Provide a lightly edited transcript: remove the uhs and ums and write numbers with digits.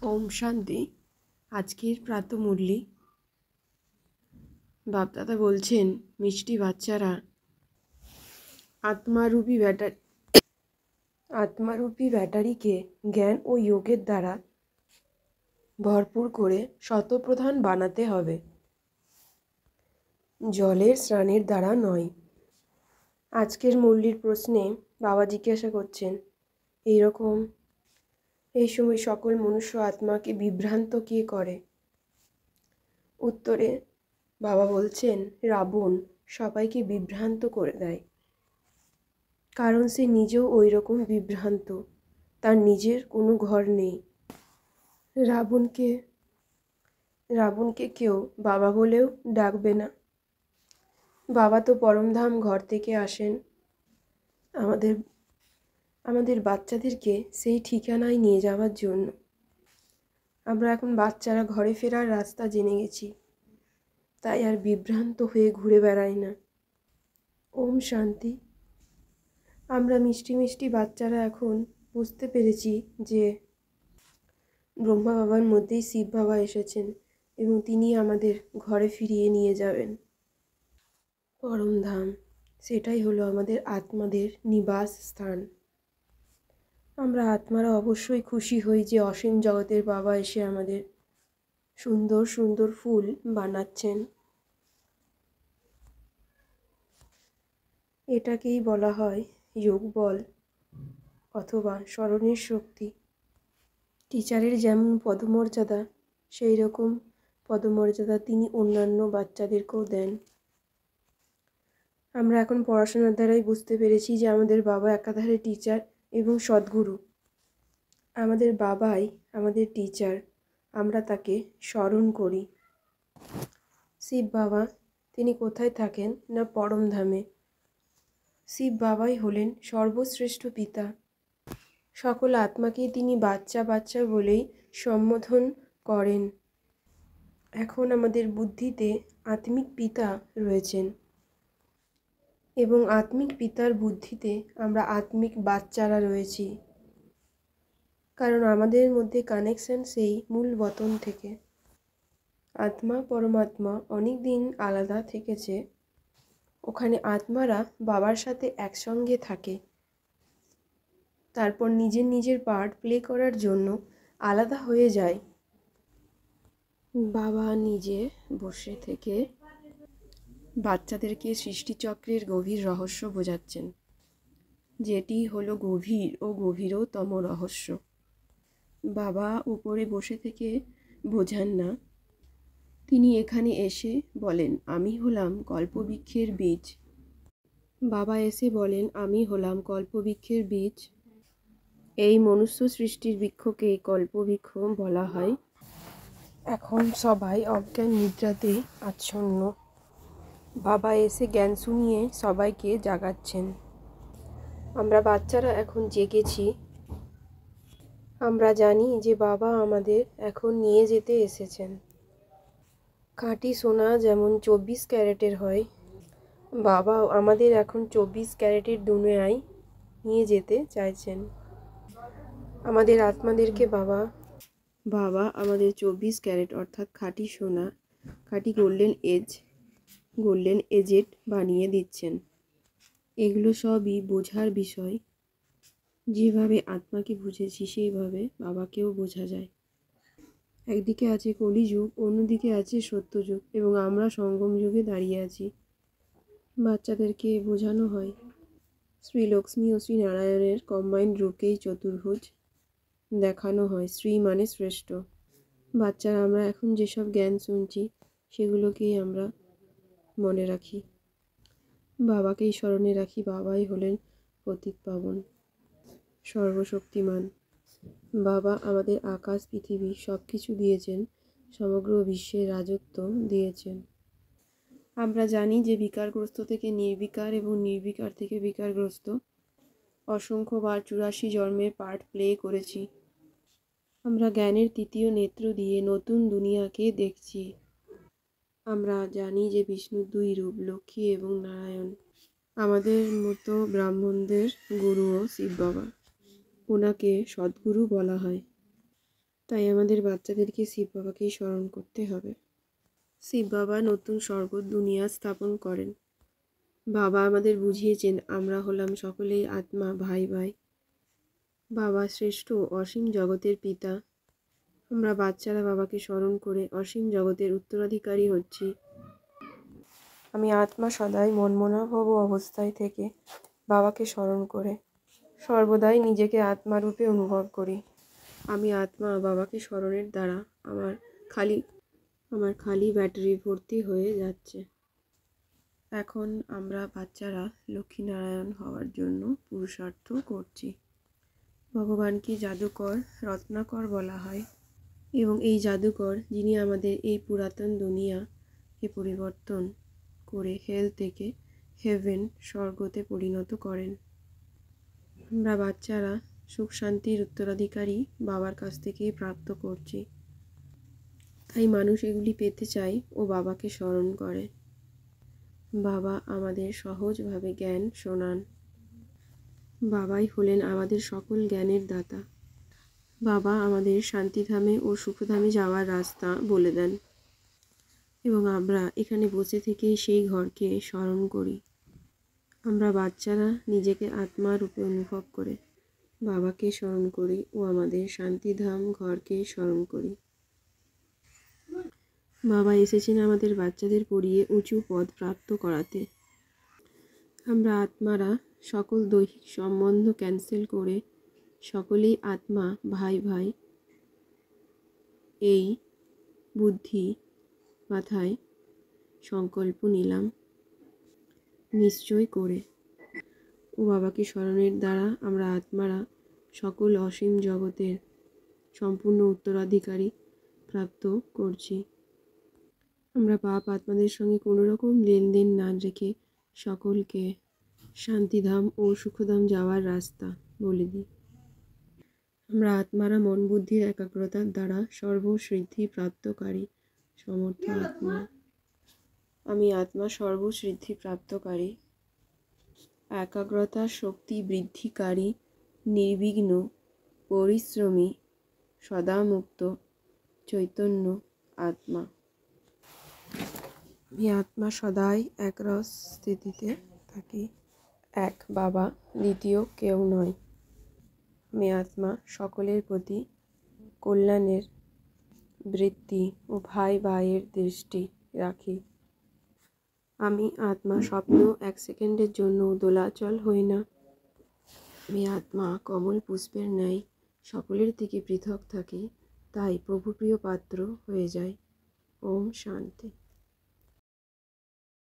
ওম শান্তি। আজকের প্রাতঃমুরলি বাপদাদা বলছেন, মিষ্টি বাচ্চারা আত্মারূপী ব্যাটারিকে জ্ঞান ও যোগের দ্বারা ভরপুর করে শতপ্রধান বানাতে হবে, জলের স্নানের দ্বারা নয়। আজকের মুরলির প্রশ্নে বাবা জিজ্ঞাসা করছেন, এই সময় সকল মনুষ্য আত্মাকে বিভ্রান্ত কে করে? উত্তরে বাবা বলছেন, রাবণ সবাইকে বিভ্রান্ত করে দেয়, কারণ সে নিজেও ওই রকম বিভ্রান্ত। তার নিজের কোনো ঘর নেই। রাবণকে কেউ বাবা বলেও ডাকবে না। বাবা তো পরমধাম ঘর থেকে আসেন আমাদের বাচ্চাদেরকে সেই ঠিকানায় নিয়ে যাওয়ার জন্য। আমরা এখন বাচ্চারা ঘরে ফেরার রাস্তা জেনে গেছি, তাই আর বিভ্রান্ত হয়ে ঘুরে বেড়াই না। ওম শান্তি। আমরা মিষ্টি মিষ্টি বাচ্চারা এখন বুঝতে পেরেছি যে ব্রহ্মা বাবার মধ্যেই শিব বাবা এসেছেন এবং তিনি আমাদের ঘরে ফিরিয়ে নিয়ে যাবেন পরমধাম। সেটাই হলো আমাদের আত্মাদের নিবাস স্থান। আমরা আত্মারা অবশ্যই খুশি হই যে অসীম জগতের বাবা এসে আমাদের সুন্দর সুন্দর ফুল বানাচ্ছেন। এটাকেই বলা হয় যোগ বল অথবা স্মরণের শক্তি। টিচারের যেমন পদমর্যাদা, সেই রকম পদমর্যাদা তিনি অন্যান্য বাচ্চাদেরকেও দেন। আমরা এখন পড়াশোনার দ্বারাই বুঝতে পেরেছি যে আমাদের বাবা একাধারে টিচার এবং সদ্গুরু। আমাদের বাবাই আমাদের টিচার, আমরা তাকে স্মরণ করি। শিব বাবা তিনি কোথায় থাকেন না পরমধামে। শিব বাবাই হলেন সর্বশ্রেষ্ঠ পিতা। সকল আত্মাকে তিনি বাচ্চা বাচ্চা বলেই সম্বোধন করেন। এখন আমাদের বুদ্ধিতে আত্মিক পিতা রয়েছেন এবং আত্মিক পিতার বুদ্ধিতে আমরা আত্মিক বাচ্চারা রয়েছি, কারণ আমাদের মধ্যে কানেকশন সেই মূল বতন থেকে। আত্মা পরমাত্মা অনেক দিন আলাদা থেকেছে, ওখানে আত্মারা বাবার সাথে একসঙ্গে থাকে, তারপর নিজের নিজের পার্ট প্লে করার জন্য আলাদা হয়ে যায়। বাবা নিজে বসে থেকে বাচ্চাদেরকে সৃষ্টিচক্রের গভীর রহস্য বোঝাচ্ছেন, যেটি হলো গভীর ও গভীরতম রহস্য। বাবা উপরে বসে থেকে বোঝান না, তিনি এখানে এসে বলেন, আমি হলাম কল্পবৃক্ষের বীজ। বাবা এসে বলেন, আমি হলাম কল্পবৃক্ষের বীজ। এই মনুষ্য সৃষ্টির বৃক্ষকে কল্পবৃক্ষ বলা হয়। এখন সবাই অজ্ঞান নিদ্রাতে আচ্ছন্ন। বাবা এসে জ্ঞান শুনিয়ে সবাইকে জাগাচ্ছেন। আমরা বাচ্চারা এখন জেগেছি। আমরা জানি যে বাবা আমাদের এখন নিয়ে যেতে এসেছেন। খাঁটি সোনা যেমন 24 ক্যারেটের হয়, বাবা আমাদের এখন 24 ক্যারেটের দুনিয়ায় নিয়ে যেতে চাইছেন। আমাদের আত্মাদেরকে বাবা আমাদের 24 ক্যারেট অর্থাৎ খাঁটি সোনা, খাঁটি গোল্ডেন এজেট বানিয়ে দিচ্ছেন। এগুলো সবই বোঝার বিষয়। যেভাবে আত্মাকে বুঝেছি সেইভাবে বাবাকেও বোঝা যায়। একদিকে আছে কলিযুগ, অন্যদিকে আছে সত্যযুগ, এবং আমরা সঙ্গম যুগে দাঁড়িয়ে আছি। বাচ্চাদেরকে বোঝানো হয় শ্রী লক্ষ্মী ও শ্রী নারায়ণের কম্বাইন্ড রূপকেই চতুর্ভুজ দেখানো হয়। শ্রী মানে শ্রেষ্ঠ। বাচ্চারা আমরা এখন যেসব জ্ঞান শুনছি সেগুলোকেই আমরা মনে রাখি, বাবাকেই স্মরণে রাখি। বাবাই হলেন পতিত পাবন, সর্বশক্তিমান। বাবা আমাদের আকাশ পৃথিবী সব কিছু দিয়েছেন, সমগ্র বিশ্বের রাজত্ব দিয়েছেন। আমরা জানি যে বিকারগ্রস্ত থেকে নির্বিকার এবং নির্বিকার থেকে বিকারগ্রস্ত অসংখ্যবার 84 জন্মের পার্ট প্লে করেছি। আমরা জ্ঞানের তৃতীয় নেত্র দিয়ে নতুন দুনিয়াকে দেখছি। আমরা জানি যে বিষ্ণুর 2 রূপ, লক্ষ্মী এবং নারায়ণ। আমাদের মতো ব্রাহ্মণদের গুরুও শিব বাবা, ওনাকে সদ্গুরু বলা হয়। তাই আমাদের বাচ্চাদেরকে শিব বাবাকেই স্মরণ করতে হবে। শিব বাবা নতুন স্বর্গ দুনিয়া স্থাপন করেন। বাবা আমাদের বুঝিয়েছেন আমরা হলাম সকলেই আত্মা, ভাই ভাই। বাবা শ্রেষ্ঠ, অসীম জগতের পিতা। আমরা বাচ্চারা বাবাকে স্মরণ করে অসীম জগতের উত্তরাধিকারী হচ্ছি। আমি আত্মা সদাই মনমনাভব অবস্থায় থেকে বাবাকে স্মরণ করে সর্বদাই নিজেকে আত্মারূপে অনুভব করি। আমি আত্মা বাবাকে স্মরণের দ্বারা আমার খালি ব্যাটারি ভর্তি হয়ে যাচ্ছে। এখন আমরা বাচ্চারা লক্ষ্মীনারায়ণ হওয়ার জন্য পুরুষার্থ করছি। ভগবানকে জাদুকর, রত্নাকর বলা হয় এবং এই জাদুকর যিনি আমাদের এই পুরাতন দুনিয়াকে পরিবর্তন করে হেল থেকে হেভেন, স্বর্গতে পরিণত করেন। আমরা বাচ্চারা সুখ শান্তির উত্তরাধিকারী বাবার কাছ থেকেই প্রাপ্ত করছি। তাই মানুষ এগুলি পেতে চায় ও বাবাকে স্মরণ করে। বাবা আমাদের সহজভাবে জ্ঞান শোনান। বাবাই হলেন আমাদের সকল জ্ঞানের দাতা। বাবা আমাদের শান্তিধামে ও সুখধামে যাওয়ার রাস্তা বলে দেন এবং আমরা এখানে বসে থেকে সেই ঘরকে স্মরণ করি। আমরা বাচ্চারা নিজেকে আত্মা রূপে অনুভব করে বাবাকে স্মরণ করি ও আমাদের শান্তিধাম ঘরকে স্মরণ করি। বাবা এসেছেন আমাদের বাচ্চাদের পড়িয়ে উঁচু পদ প্রাপ্ত করাতে। আমরা আত্মারা সকল দৈহিক সম্বন্ধ ক্যান্সেল করে সকলেই আত্মা, ভাই ভাই এই বুদ্ধি মাথায় সংকল্প নিলাম নিশ্চয় করে। ও বাবাকে স্মরণের দ্বারা আমরা আত্মারা সকল অসীম জগতের সম্পূর্ণ উত্তরাধিকারী প্রাপ্ত করছি। আমরা পাপ আত্মাদের সঙ্গে কোনো রকম লেনদেন না রেখে সকলকে শান্তিধাম ও সুখধাম যাওয়ার রাস্তা বলে দিই। আমরা আত্মারা মন বুদ্ধির একাগ্রতার দ্বারা সর্বসিদ্ধি প্রাপ্তকারী সমর্থ আত্মা। আমি আত্মা সর্বসিদ্ধি প্রাপ্তকারী, একাগ্রতা শক্তি বৃদ্ধিকারী, নির্বিঘ্ন, পরিশ্রমী, সদামুক্ত চৈতন্য আত্মা। আমি আত্মা সদাই একরস স্থিতিতে থাকি। এক বাবা, দ্বিতীয় কেউ নয়। আমি আত্মা সকলের প্রতি কল্যাণের বৃত্তি ও ভাই ভাইয়ের দৃষ্টি রাখি। আমি আত্মা স্বপ্ন এক সেকেন্ডের জন্য দোলাচল হই না। আমি আত্মা কমল পুষ্পের ন্যায় সকলের থেকে পৃথক থাকি, তাই প্রভুপ্রিয় পাত্র হয়ে যায়। ওম শান্তি।